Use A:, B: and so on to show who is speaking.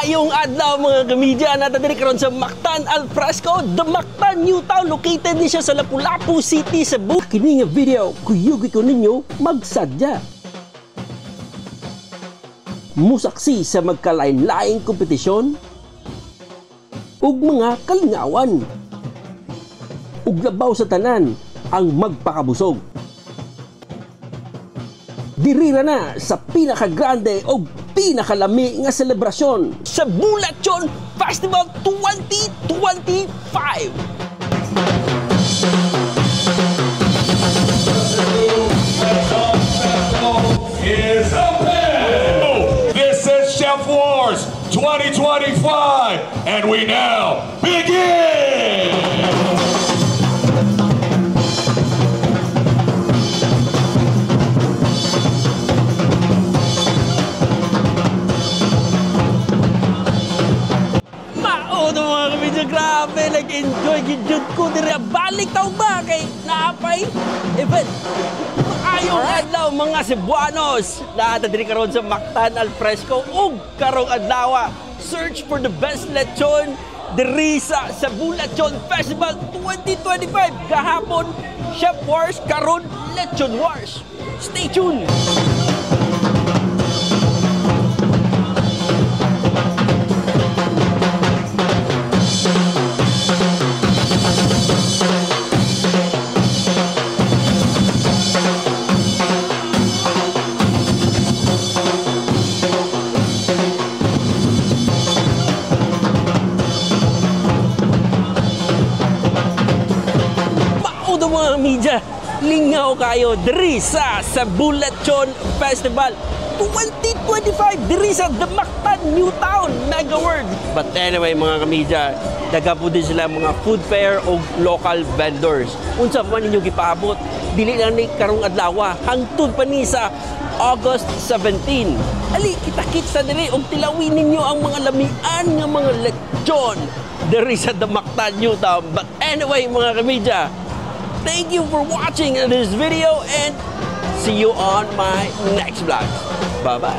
A: Maayong adlaw mga kamedya, natadiri karon sa Mactan Alfresco, the Mactan New Town. Located ni siya sa Lapu-Lapu City, Cebu. Kini nga video, kuyugi ko ninyo magsadya. Musaksi sa magkalain-laing kompetisyon ug mga kalingawan. Ug labaw sa tanan ang magpakabusog. Dirira na sa pinakagrande o pinakalami nga selebrasyon sa Bulachon Festival 2025.
B: This is Chef Wars 2025, and we now begin!
A: Grabe, nag-enjoy gid ko diri. Balik taw ba kay naapay event. Maayong adlaw mga Cebuanos. Naata diri karon sa Mactan Alfresco ug karong adlaw search for the best lechon diri sa Bulachon Festival 2025. Kahapon Chef Wars, karon Lechon Wars. Stay tuned. Mga media, lingaw kayo diri sa Bulachon Festival 2025 diri sa The Mactan New Town Mega World. But anyway mga kamedya, daga po din sila mga food fair o local vendors. Unsa pa man ninyo gipaabot, dili lang ni karong adlaw, hangtod pa ni sa August 17. Ali kita-kit sa diri og tilawin ninyo ang mga lamian nga mga lechon diri sa The Mactan New Town. But anyway mga kamedya, thank you for watching this video and see you on my next vlog. Bye-bye.